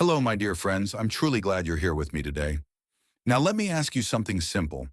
Hello, my dear friends. I'm truly glad you're here with me today. Now, let me ask you something simple.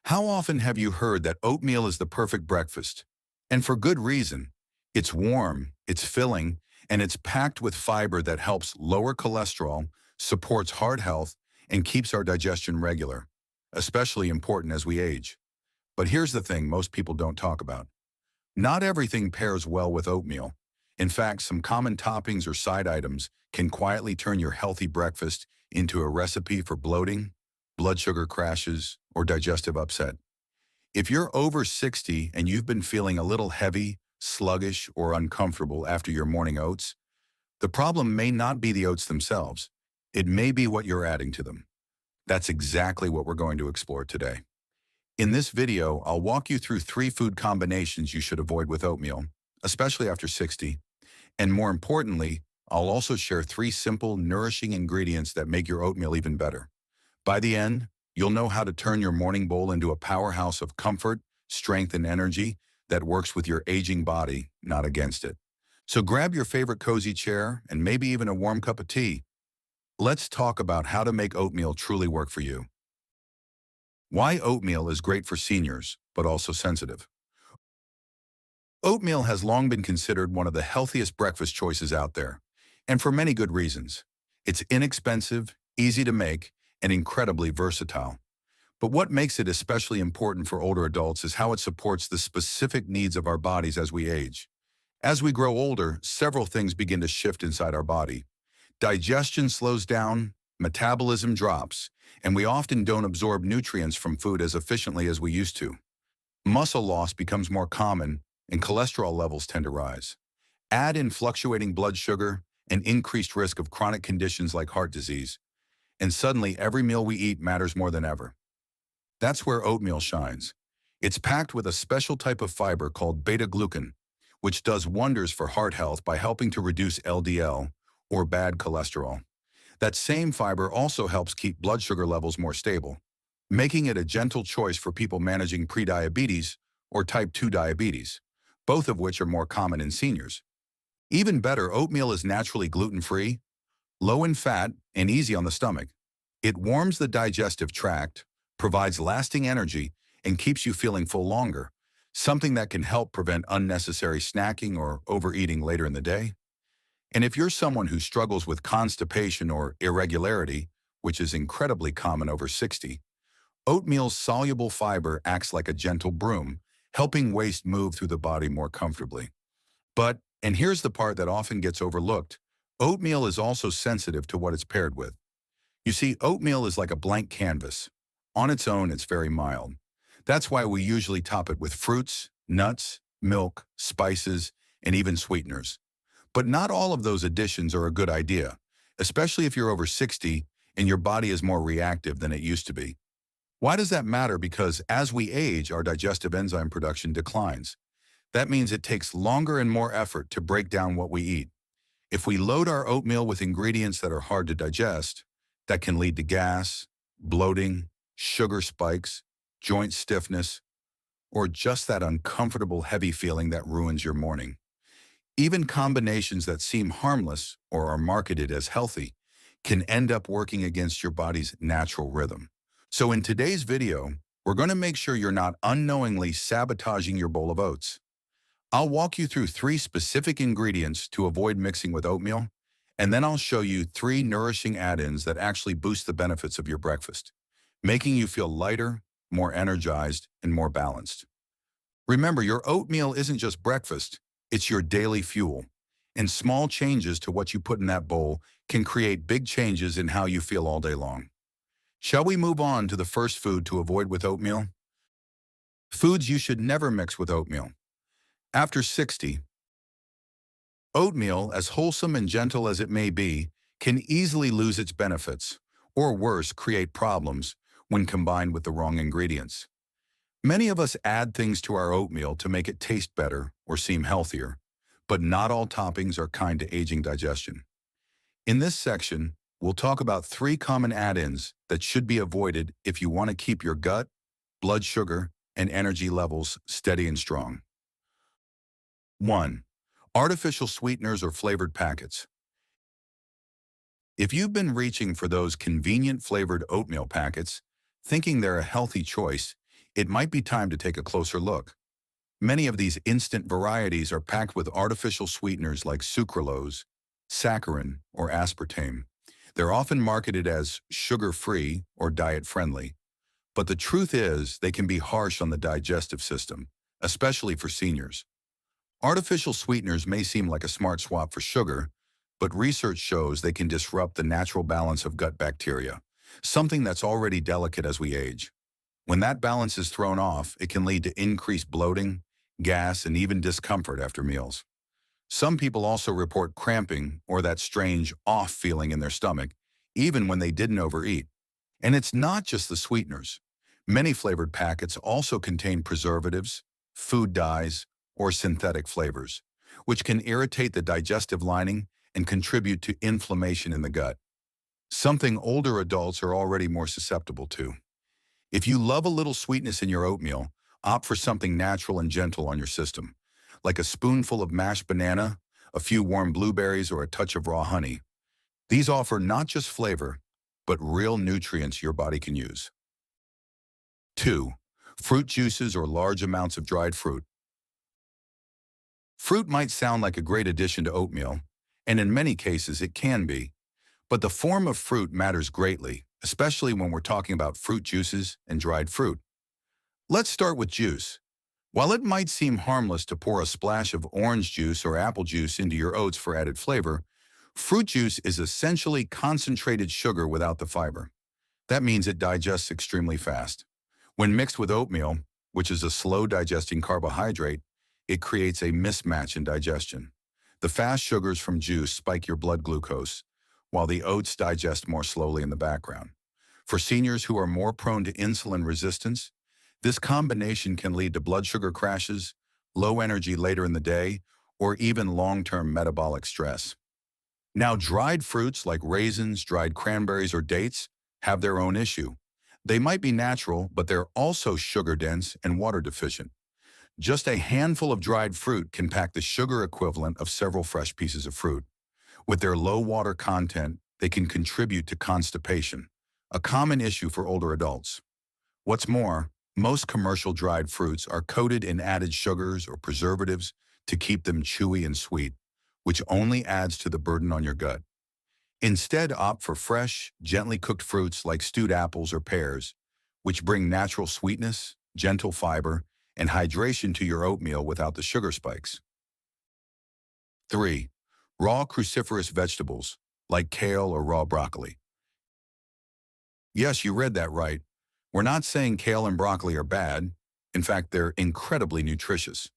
How often have you heard that oatmeal is the perfect breakfast? And for good reason. It's warm, it's filling, and it's packed with fiber that helps lower cholesterol, supports heart health, and keeps our digestion regular, especially important as we age. But here's the thing most people don't talk about. Not everything pairs well with oatmeal. In fact, some common toppings or side items can quietly turn your healthy breakfast into a recipe for bloating, blood sugar crashes, or digestive upset. If you're over 60 and you've been feeling a little heavy, sluggish, or uncomfortable after your morning oats, the problem may not be the oats themselves. It may be what you're adding to them. That's exactly what we're going to explore today. In this video, I'll walk you through 3 food combinations you should avoid with oatmeal, especially after 60. And more importantly, I'll also share 3 simple, nourishing ingredients that make your oatmeal even better. By the end, you'll know how to turn your morning bowl into a powerhouse of comfort, strength, and energy that works with your aging body, not against it. So grab your favorite cozy chair and maybe even a warm cup of tea. Let's talk about how to make oatmeal truly work for you. Why oatmeal is great for seniors, but also sensitive. Oatmeal has long been considered one of the healthiest breakfast choices out there, and for many good reasons. It's inexpensive, easy to make, and incredibly versatile. But what makes it especially important for older adults is how it supports the specific needs of our bodies as we age. As we grow older, several things begin to shift inside our body. Digestion slows down, metabolism drops, and we often don't absorb nutrients from food as efficiently as we used to. Muscle loss becomes more common, and cholesterol levels tend to rise. Add in fluctuating blood sugar and increased risk of chronic conditions like heart disease, and suddenly every meal we eat matters more than ever. That's where oatmeal shines. It's packed with a special type of fiber called beta-glucan, which does wonders for heart health by helping to reduce LDL, or bad cholesterol. That same fiber also helps keep blood sugar levels more stable, making it a gentle choice for people managing prediabetes or type 2 diabetes, both of which are more common in seniors. Even better, oatmeal is naturally gluten-free, low in fat, and easy on the stomach. It warms the digestive tract, provides lasting energy, and keeps you feeling full longer, something that can help prevent unnecessary snacking or overeating later in the day. And if you're someone who struggles with constipation or irregularity, which is incredibly common over 60, oatmeal's soluble fiber acts like a gentle broom, helping waste move through the body more comfortably. But, and here's the part that often gets overlooked, oatmeal is also sensitive to what it's paired with. You see, oatmeal is like a blank canvas. On its own, it's very mild. That's why we usually top it with fruits, nuts, milk, spices, and even sweeteners. But not all of those additions are a good idea, especially if you're over 60 and your body is more reactive than it used to be. Why does that matter? Because as we age, our digestive enzyme production declines. That means it takes longer and more effort to break down what we eat. If we load our oatmeal with ingredients that are hard to digest, that can lead to gas, bloating, sugar spikes, joint stiffness, or just that uncomfortable heavy feeling that ruins your morning. Even combinations that seem harmless or are marketed as healthy can end up working against your body's natural rhythm. So in today's video, we're going to make sure you're not unknowingly sabotaging your bowl of oats. I'll walk you through 3 specific ingredients to avoid mixing with oatmeal, and then I'll show you 3 nourishing add-ins that actually boost the benefits of your breakfast, making you feel lighter, more energized, and more balanced. Remember, your oatmeal isn't just breakfast, it's your daily fuel, and small changes to what you put in that bowl can create big changes in how you feel all day long. Shall we move on to the first food to avoid with oatmeal? Foods you should never mix with oatmeal. After 60, oatmeal, as wholesome and gentle as it may be, can easily lose its benefits, or worse, create problems when combined with the wrong ingredients. Many of us add things to our oatmeal to make it taste better or seem healthier, but not all toppings are kind to aging digestion. In this section, we'll talk about 3 common add-ins that should be avoided if you want to keep your gut, blood sugar, and energy levels steady and strong. 1. Artificial sweeteners or flavored packets. If you've been reaching for those convenient flavored oatmeal packets, thinking they're a healthy choice, it might be time to take a closer look. Many of these instant varieties are packed with artificial sweeteners like sucralose, saccharin, or aspartame. They're often marketed as sugar-free or diet-friendly, but the truth is they can be harsh on the digestive system, especially for seniors. Artificial sweeteners may seem like a smart swap for sugar, but research shows they can disrupt the natural balance of gut bacteria, something that's already delicate as we age. When that balance is thrown off, it can lead to increased bloating, gas, and even discomfort after meals. Some people also report cramping or that strange off feeling in their stomach, even when they didn't overeat. And it's not just the sweeteners. Many flavored packets also contain preservatives, food dyes, or synthetic flavors, which can irritate the digestive lining and contribute to inflammation in the gut, something older adults are already more susceptible to. If you love a little sweetness in your oatmeal, opt for something natural and gentle on your system, like a spoonful of mashed banana, a few warm blueberries, or a touch of raw honey. These offer not just flavor, but real nutrients your body can use. 2. Fruit juices or large amounts of dried fruit. Fruit might sound like a great addition to oatmeal, and in many cases it can be, but the form of fruit matters greatly, especially when we're talking about fruit juices and dried fruit. Let's start with juice. While it might seem harmless to pour a splash of orange juice or apple juice into your oats for added flavor, fruit juice is essentially concentrated sugar without the fiber. That means it digests extremely fast. When mixed with oatmeal, which is a slow-digesting carbohydrate, it creates a mismatch in digestion. The fast sugars from juice spike your blood glucose, while the oats digest more slowly in the background. For seniors who are more prone to insulin resistance, this combination can lead to blood sugar crashes, low energy later in the day, or even long-term metabolic stress. Now, dried fruits like raisins, dried cranberries, or dates have their own issue. They might be natural, but they're also sugar-dense and water-deficient. Just a handful of dried fruit can pack the sugar equivalent of several fresh pieces of fruit. With their low water content, they can contribute to constipation, a common issue for older adults. What's more, most commercial dried fruits are coated in added sugars or preservatives to keep them chewy and sweet, which only adds to the burden on your gut. Instead, opt for fresh, gently cooked fruits like stewed apples or pears, which bring natural sweetness, gentle fiber, and hydration to your oatmeal without the sugar spikes. 3. Raw cruciferous vegetables, like kale or raw broccoli. Yes, you read that right. We're not saying kale and broccoli are bad. In fact, they're incredibly nutritious.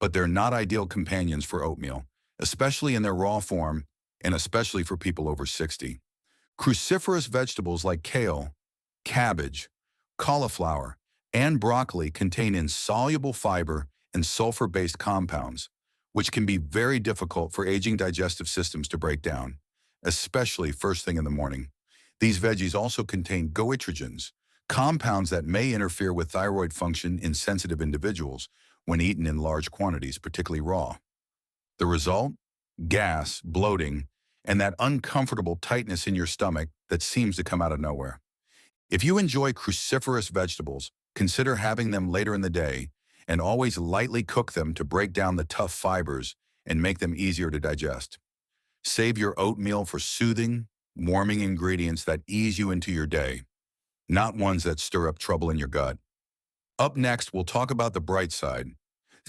But they're not ideal companions for oatmeal, especially in their raw form and especially for people over 60. Cruciferous vegetables like kale, cabbage, cauliflower, and broccoli contain insoluble fiber and sulfur-based compounds, which can be very difficult for aging digestive systems to break down, especially first thing in the morning. These veggies also contain goitrogens, compounds that may interfere with thyroid function in sensitive individuals when eaten in large quantities, particularly raw. The result? Gas, bloating, and that uncomfortable tightness in your stomach that seems to come out of nowhere. If you enjoy cruciferous vegetables, consider having them later in the day and always lightly cook them to break down the tough fibers and make them easier to digest. Save your oatmeal for soothing, warming ingredients that ease you into your day, not ones that stir up trouble in your gut. Up next, we'll talk about the bright side,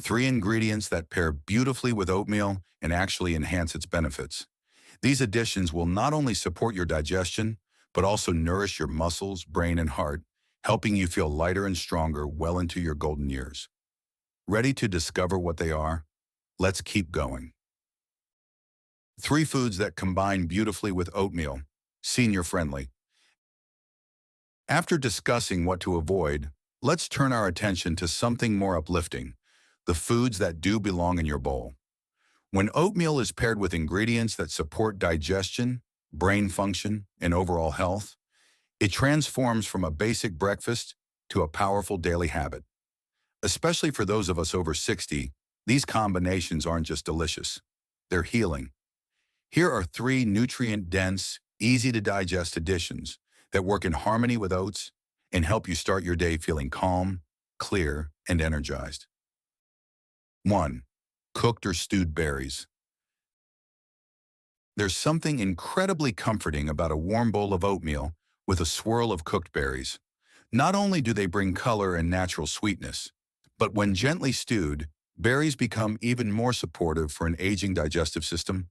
3 ingredients that pair beautifully with oatmeal and actually enhance its benefits. These additions will not only support your digestion, but also nourish your muscles, brain, and heart, helping you feel lighter and stronger well into your golden years. Ready to discover what they are? Let's keep going. 3 foods that combine beautifully with oatmeal, senior-friendly. After discussing what to avoid, let's turn our attention to something more uplifting, the foods that do belong in your bowl. When oatmeal is paired with ingredients that support digestion, brain function, and overall health, it transforms from a basic breakfast to a powerful daily habit. Especially for those of us over 60, these combinations aren't just delicious, they're healing. Here are 3 nutrient-dense, easy-to-digest additions that work in harmony with oats and help you start your day feeling calm, clear, and energized. 1. Cooked or stewed berries. There's something incredibly comforting about a warm bowl of oatmeal with a swirl of cooked berries. Not only do they bring color and natural sweetness, but when gently stewed, berries become even more supportive for an aging digestive system.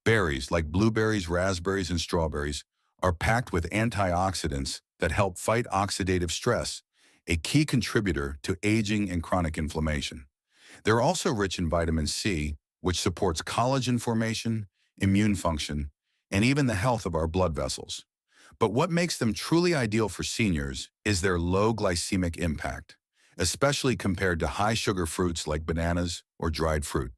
Berries, like blueberries, raspberries, and strawberries, are packed with antioxidants that help fight oxidative stress, a key contributor to aging and chronic inflammation. They're also rich in vitamin C, which supports collagen formation, immune function, and even the health of our blood vessels. But what makes them truly ideal for seniors is their low glycemic impact, especially compared to high-sugar fruits like bananas or dried fruit.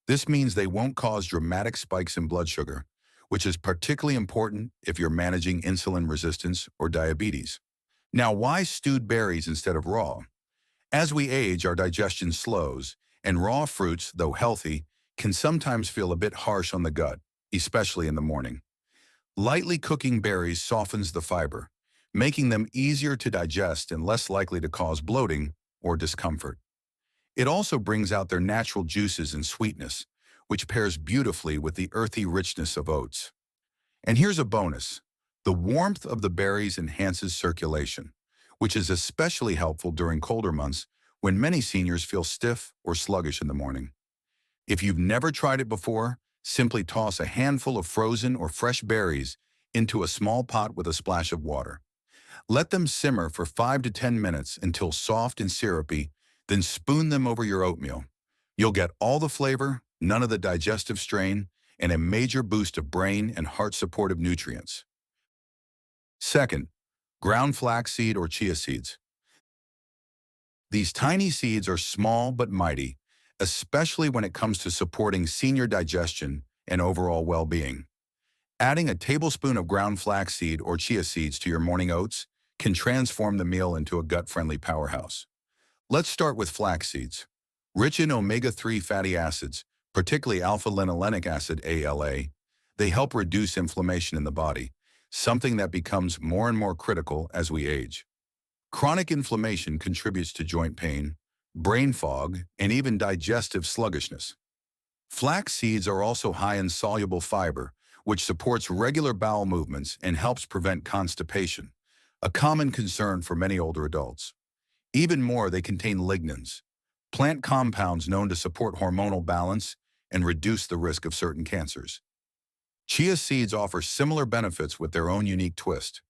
This means they won't cause dramatic spikes in blood sugar, which is particularly important if you're managing insulin resistance or diabetes. Now, why stewed berries instead of raw? As we age, our digestion slows, and raw fruits, though healthy, can sometimes feel a bit harsh on the gut, especially in the morning. Lightly cooking berries softens the fiber, making them easier to digest and less likely to cause bloating or discomfort. It also brings out their natural juices and sweetness, which pairs beautifully with the earthy richness of oats. And here's a bonus. The warmth of the berries enhances circulation, which is especially helpful during colder months when many seniors feel stiff or sluggish in the morning. If you've never tried it before, simply toss a handful of frozen or fresh berries into a small pot with a splash of water. Let them simmer for 5 to 10 minutes until soft and syrupy, then spoon them over your oatmeal. You'll get all the flavor, none of the digestive strain, and a major boost of brain and heart-supportive nutrients. Second, ground flaxseed or chia seeds. These tiny seeds are small but mighty, especially when it comes to supporting senior digestion and overall well-being. Adding a tablespoon of ground flaxseed or chia seeds to your morning oats can transform the meal into a gut-friendly powerhouse. Let's start with flax seeds. Rich in omega-3 fatty acids, particularly alpha-linolenic acid ALA, they help reduce inflammation in the body, something that becomes more and more critical as we age. Chronic inflammation contributes to joint pain, brain fog, and even digestive sluggishness. Flax seeds are also high in soluble fiber, which supports regular bowel movements and helps prevent constipation, a common concern for many older adults. Even more, they contain lignans, plant compounds known to support hormonal balance and reduce the risk of certain cancers. Chia seeds offer similar benefits with their own unique twist.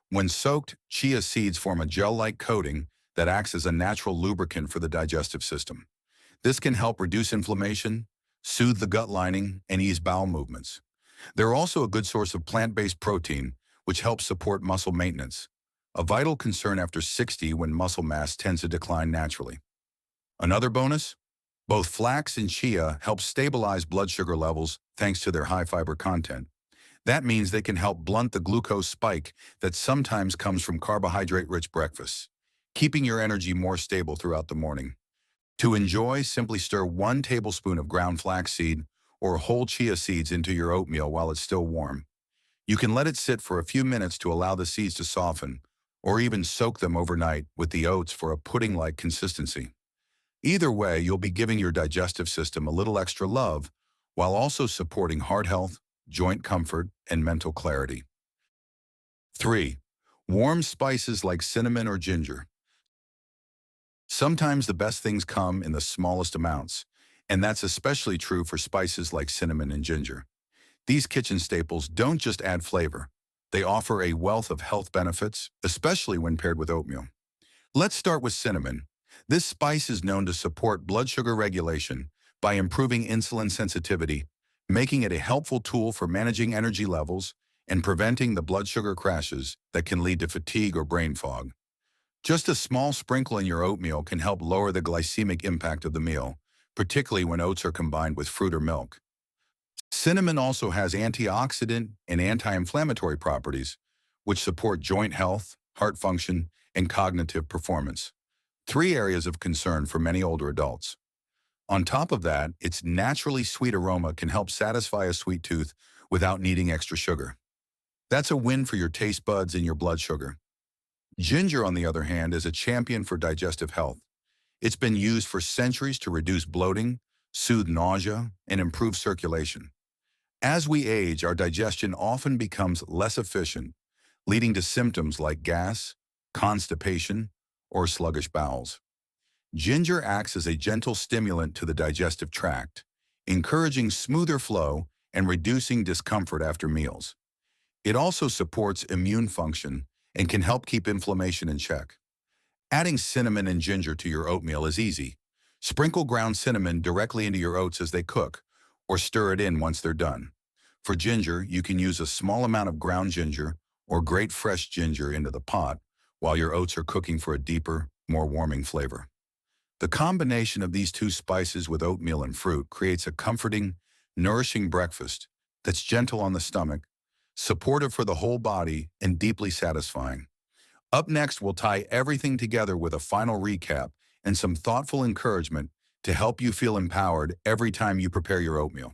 When soaked, chia seeds form a gel-like coating that acts as a natural lubricant for the digestive system. This can help reduce inflammation, soothe the gut lining, and ease bowel movements. They're also a good source of plant-based protein, which helps support muscle maintenance, a vital concern after 60 when muscle mass tends to decline naturally. Another bonus? Both flax and chia help stabilize blood sugar levels thanks to their high fiber content. That means they can help blunt the glucose spike that sometimes comes from carbohydrate-rich breakfasts, keeping your energy more stable throughout the morning. To enjoy, simply stir 1 tablespoon of ground flaxseed or whole chia seeds into your oatmeal while it's still warm. You can let it sit for a few minutes to allow the seeds to soften, or even soak them overnight with the oats for a pudding-like consistency. Either way, you'll be giving your digestive system a little extra love while also supporting heart health, joint comfort, and mental clarity. 3. Warm spices like cinnamon or ginger. Sometimes the best things come in the smallest amounts, and that's especially true for spices like cinnamon and ginger. These kitchen staples don't just add flavor. They offer a wealth of health benefits, especially when paired with oatmeal. Let's start with cinnamon. This spice is known to support blood sugar regulation by improving insulin sensitivity, making it a helpful tool for managing energy levels and preventing the blood sugar crashes that can lead to fatigue or brain fog. Just a small sprinkle in your oatmeal can help lower the glycemic impact of the meal, particularly when oats are combined with fruit or milk. Cinnamon also has antioxidant and anti-inflammatory properties, which support joint health, heart function, and cognitive performance. 3 areas of concern for many older adults. On top of that, its naturally sweet aroma can help satisfy a sweet tooth without needing extra sugar. That's a win for your taste buds and your blood sugar. Ginger, on the other hand, is a champion for digestive health. It's been used for centuries to reduce bloating, soothe nausea, and improve circulation. As we age, our digestion often becomes less efficient, leading to symptoms like gas, constipation, or sluggish bowels. Ginger acts as a gentle stimulant to the digestive tract, encouraging smoother flow and reducing discomfort after meals. It also supports immune function and can help keep inflammation in check. Adding cinnamon and ginger to your oatmeal is easy. Sprinkle ground cinnamon directly into your oats as they cook, or stir it in once they're done. For ginger, you can use a small amount of ground ginger or grate fresh ginger into the pot while your oats are cooking for a deeper, more warming flavor. The combination of these two spices with oatmeal and fruit creates a comforting, nourishing breakfast that's gentle on the stomach, supportive for the whole body, and deeply satisfying. Up next, we'll tie everything together with a final recap and some thoughtful encouragement to help you feel empowered every time you prepare your oatmeal.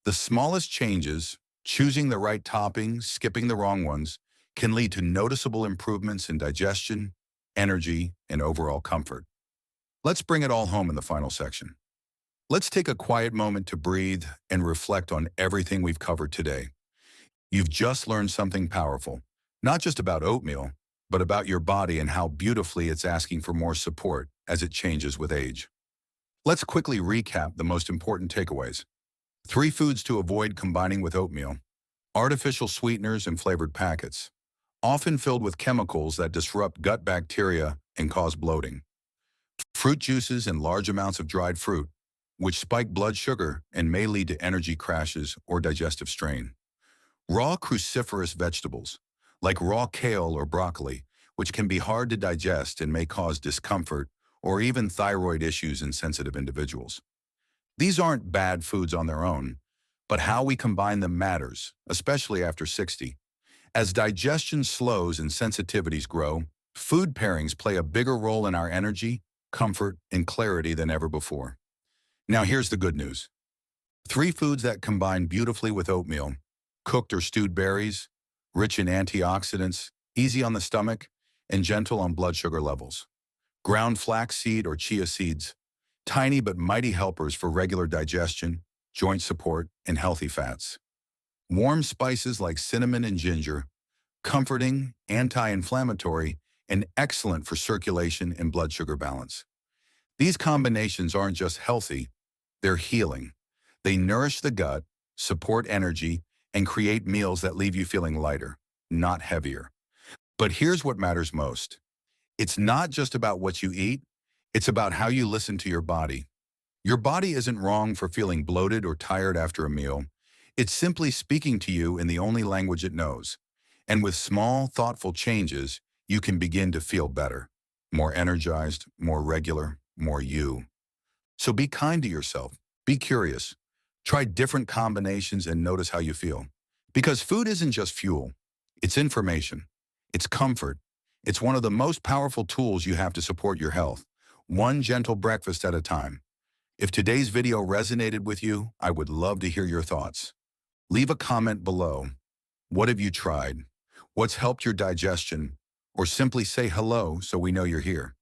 The smallest changes, choosing the right toppings, skipping the wrong ones, can lead to noticeable improvements in digestion, energy, and overall comfort. Let's bring it all home in the final section. Let's take a quiet moment to breathe and reflect on everything we've covered today. You've just learned something powerful, not just about oatmeal, but about your body and how beautifully it's asking for more support as it changes with age. Let's quickly recap the most important takeaways. 3 foods to avoid combining with oatmeal: artificial sweeteners and flavored packets, often filled with chemicals that disrupt gut bacteria and cause bloating. Fruit juices and large amounts of dried fruit, which spike blood sugar and may lead to energy crashes or digestive strain. Raw cruciferous vegetables, like raw kale or broccoli, which can be hard to digest and may cause discomfort or even thyroid issues in sensitive individuals. These aren't bad foods on their own, but how we combine them matters, especially after 60. As digestion slows and sensitivities grow, food pairings play a bigger role in our energy, comfort, and clarity than ever before. Now here's the good news. 3 foods that combine beautifully with oatmeal: cooked or stewed berries, rich in antioxidants, easy on the stomach, and gentle on blood sugar levels. Ground flaxseed or chia seeds, tiny but mighty helpers for regular digestion, joint support, and healthy fats. Warm spices like cinnamon and ginger, comforting, anti-inflammatory, and excellent for circulation and blood sugar balance. These combinations aren't just healthy, they're healing. They nourish the gut, support energy, and create meals that leave you feeling lighter, not heavier. But here's what matters most. It's not just about what you eat, it's about how you listen to your body. Your body isn't wrong for feeling bloated or tired after a meal. It's simply speaking to you in the only language it knows. And with small, thoughtful changes, you can begin to feel better, more energized, more regular, more you. So be kind to yourself. Be curious. Try different combinations and notice how you feel. Because food isn't just fuel. It's information. It's comfort. It's one of the most powerful tools you have to support your health, one gentle breakfast at a time. If today's video resonated with you, I would love to hear your thoughts. Leave a comment below. What have you tried? What's helped your digestion? Or simply say hello so we know you're here.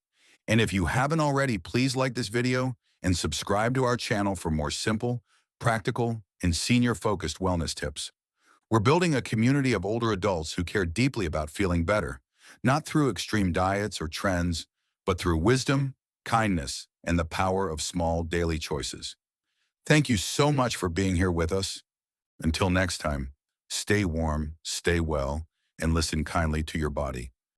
And if you haven't already, please like this video and subscribe to our channel for more simple, practical, and senior-focused wellness tips. We're building a community of older adults who care deeply about feeling better, not through extreme diets or trends, but through wisdom, kindness, and the power of small daily choices. Thank you so much for being here with us. Until next time, stay warm, stay well, and listen kindly to your body.